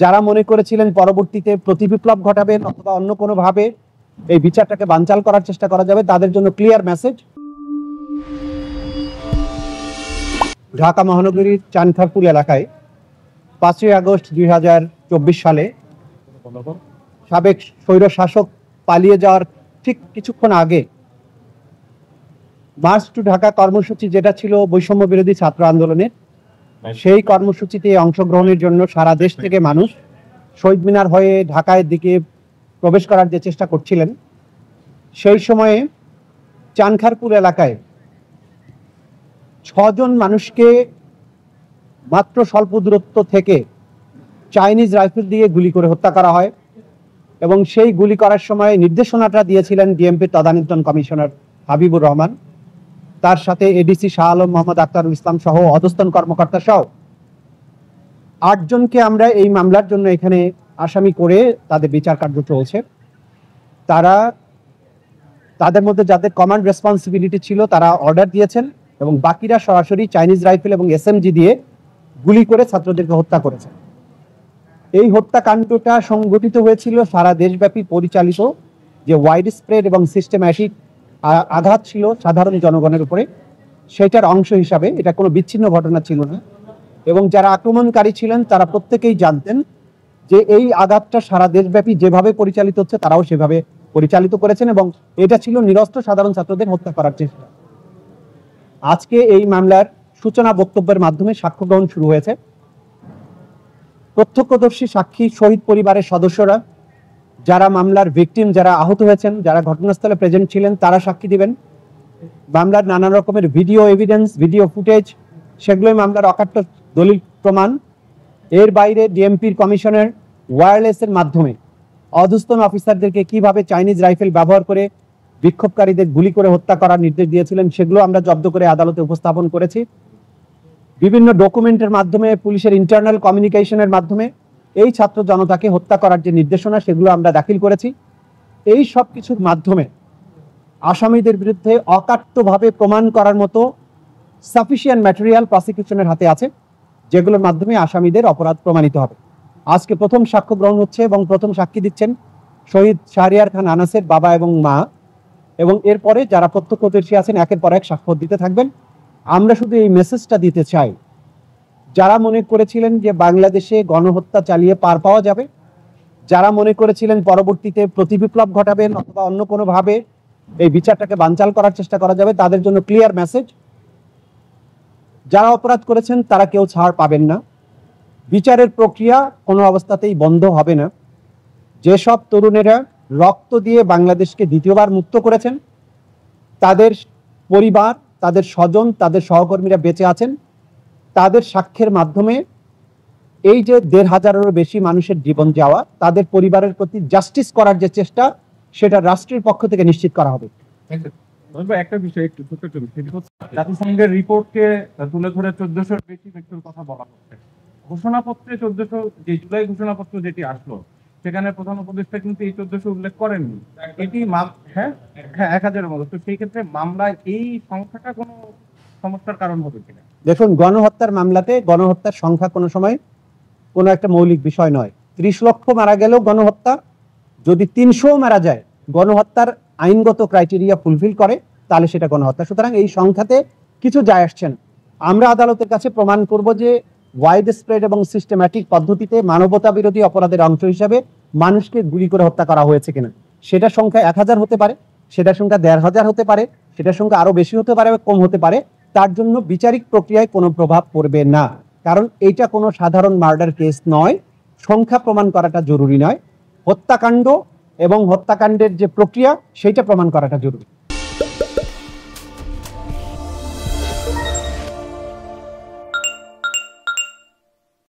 যারা মনে করেছিলেন পরবর্তীতে প্রতিবিপ্লব ঘটাবেন অথবা অন্য কোনোভাবে এই বিচারটাকে বানচাল করার চেষ্টা করা যাবে, তাদের জন্য ক্লিয়ার মেসেজ। ঢাকা মহানগরীর চানখারপুল এলাকায় 5ই আগস্ট 2024 সালে সাবেক স্বৈর শাসক পালিয়ে যাওয়ার ঠিক কিছুক্ষণ আগে মার্চ টু ঢাকা কর্মসূচি, যেটা ছিল বৈষম্য বিরোধী ছাত্র আন্দোলনের, সেই কর্মসূচিতে অংশগ্রহণের জন্য সারা দেশ থেকে মানুষ শহীদ মিনার হয়ে ঢাকায় দিকে প্রবেশ করার যে চেষ্টা করছিলেন, সেই সময়ে চানখারপুল এলাকায় 6 জন মানুষকে মাত্র স্বল্প দূরত্ব থেকে চাইনিজ রাইফেল দিয়ে গুলি করে হত্যা করা হয়। এবং সেই গুলি করার সময় নির্দেশনাটা দিয়েছিলেন ডিএমপির তদানীন্তন কমিশনার হাবিবুর রহমান, তার সাথে এডিসি শাহ আলম মোহাম্মদ আখতারুল ইসলাম সহ অধস্তন কর্মকর্তা সহ 8 জনকে আমরা এই মামলার জন্য এখানে আসামি করে তাদের বিচার কার্য চলছে। তাদের মধ্যে যাদের কমান্ড রেসপন্সিবিলিটি ছিল তারা অর্ডার দিয়েছেন এবং বাকিরা সরাসরি চাইনিজ রাইফেল এবং এসএমজি দিয়ে গুলি করে ছাত্রদেরকে হত্যা করেছেন। এই হত্যাকাণ্ডটা সংঘটিত হয়েছিল সারা দেশব্যাপী পরিচালিত যে ওয়াইড স্প্রেড এবং সিস্টেম্যাটিক আঘাত ছিল সাধারণ জনগণের উপরে, সেটার অংশ হিসাবে। এটা কোনো বিচ্ছিন্ন ঘটনা ছিল না এবং যারা আক্রমণকারী ছিলেন তারা প্রত্যেকেই জানতেন যে এই আঘাতটা সারা দেশব্যাপী যেভাবে পরিচালিত হচ্ছে তারাও সেভাবে পরিচালিত করেছেন এবং এটা ছিল নিরস্ত্র সাধারণ ছাত্রদের হত্যা করার চেষ্টা। আজকে এই মামলার সূচনা বক্তব্যের মাধ্যমে সাক্ষ্য গ্রহণ শুরু হয়েছে। প্রত্যক্ষদর্শী সাক্ষী, শহীদ পরিবারের সদস্যরা, যারা মামলার ভিকটিম, যারা আহত হয়েছেন, যারা ঘটনাস্থলে প্রেজেন্ট ছিলেন, তারা সাক্ষী দিবেন। মামলার নানা রকমের ভিডিও এভিডেন্স, ভিডিও ফুটেজ, সেগুলোই মামলার অকাট্য দলিল প্রমাণ। এর বাইরে ডিএমপির কমিশনের ওয়্যারলেসের মাধ্যমে অধস্তন অফিসারদেরকে কিভাবে চাইনিজ রাইফেল ব্যবহার করে বিক্ষোভকারীদের গুলি করে হত্যা করার নির্দেশ দিয়েছিলেন সেগুলো আমরা জব্দ করে আদালতে উপস্থাপন করেছি। বিভিন্ন ডকুমেন্টের মাধ্যমে, পুলিশের ইন্টারনাল কমিউনিকেশনের মাধ্যমে এই ছাত্র জনতাকে হত্যা করার যে নির্দেশনা সেগুলো আমরা দাখিল করেছি। এই সব কিছুর মাধ্যমে আসামিদের বিরুদ্ধে অকাট্যভাবে প্রমাণ করার মতো সাফিসিয়েন্ট ম্যাটেরিয়াল প্রসিকিউশনের হাতে আছে, যেগুলোর মাধ্যমে আসামিদের অপরাধ প্রমাণিত হবে। আজকে প্রথম সাক্ষ্য গ্রহণ হচ্ছে এবং প্রথম সাক্ষী দিচ্ছেন শহীদ শাহরিয়ার খান আনাসের বাবা এবং মা, এবং এরপরে যারা প্রত্যক্ষদর্শী আছেন একের পর এক সাক্ষ্য দিতে থাকবেন। আমরা শুধু এই মেসেজটা দিতে চাই, যারা মনে করেছিলেন যে বাংলাদেশে গণহত্যা চালিয়ে পার পাওয়া যাবে, যারা মনে করেছিলেন পরবর্তীতে প্রতিবিপ্লব ঘটাবেন অথবা অন্য কোনোভাবে এই বিচারটাকে বানচাল করার চেষ্টা করা যাবে, তাদের জন্য ক্লিয়ার মেসেজ। যারা অপরাধ করেছেন তারা কেউ ছাড় পাবেন না। বিচারের প্রক্রিয়া কোনো অবস্থাতেই বন্ধ হবে না। যেসব তরুণেরা রক্ত দিয়ে বাংলাদেশকে দ্বিতীয়বার মুক্ত করেছেন, তাদের পরিবার, তাদের স্বজন, তাদের সহকর্মীরা বেঁচে আছেন, তাদের সাক্ষ্যের মাধ্যমে এই যে 1,500-এরও বেশি মানুষের জীবন যাওয়া, তাদের পরিবারের প্রতি জাস্টিস করার যে চেষ্টা, সেটা রাষ্ট্রের পক্ষ থেকে নিশ্চিত করা হবে। একটা বিষয় একটু ছোট ছোট, জাতিসংঘের রিপোর্টকে তুলে ধরে 1400-এর বেশি মৃত্যুর কথা বলা হচ্ছে। ঘোষণাপত্রে 1400, যে জুলাই ঘোষণাপত্র যেটি আসলো, সেখানে প্রধান উপদেষ্টা কিন্তু এই 1400 উল্লেখ করেননি। এটি 1000-এর মতো। তো সেই ক্ষেত্রে মামলায় এই সংখ্যাটা কোনো সমস্যার কারণ হবে কিনা? দেখুন, গণহত্যার মামলাতে গণহত্যার সংখ্যা কোনো সময় কোনো একটা মৌলিক বিষয় নয়। 30 লক্ষ মারা গেলেও গণহত্যা, যদি 300 মারা যায়, গণহত্যার আইনগত ক্রাইটেরিয়া ফুলফিল করে, তাহলে সেটা গণহত্যা। সুতরাং এই সংখ্যাতে কিছু যায় আসছে না। আমরা আদালতের কাছে প্রমাণ করব যে ওয়াইড স্প্রেড এবং সিস্টেম্যাটিক পদ্ধতিতে মানবতা বিরোধী অপরাধের অংশ হিসাবে মানুষকে গুলি করে হত্যা করা হয়েছে কিনা। সেটার সংখ্যা 1000 হতে পারে, সেটার সংখ্যা 1500 হতে পারে, সেটার সংখ্যা আরো বেশি হতে পারে, কম হতে পারে। তার জন্য বিচারিক প্রক্রিয়ায় কোনো প্রভাব পড়বে না, কারণ এটা কোনো সাধারণ মার্ডার কেস নয়। সংখ্যা প্রমাণ করাটা জরুরি নয়, হত্যাকাণ্ড এবং হত্যাকাণ্ডের যে প্রক্রিয়া সেইটা প্রমাণ করাটা জরুরি।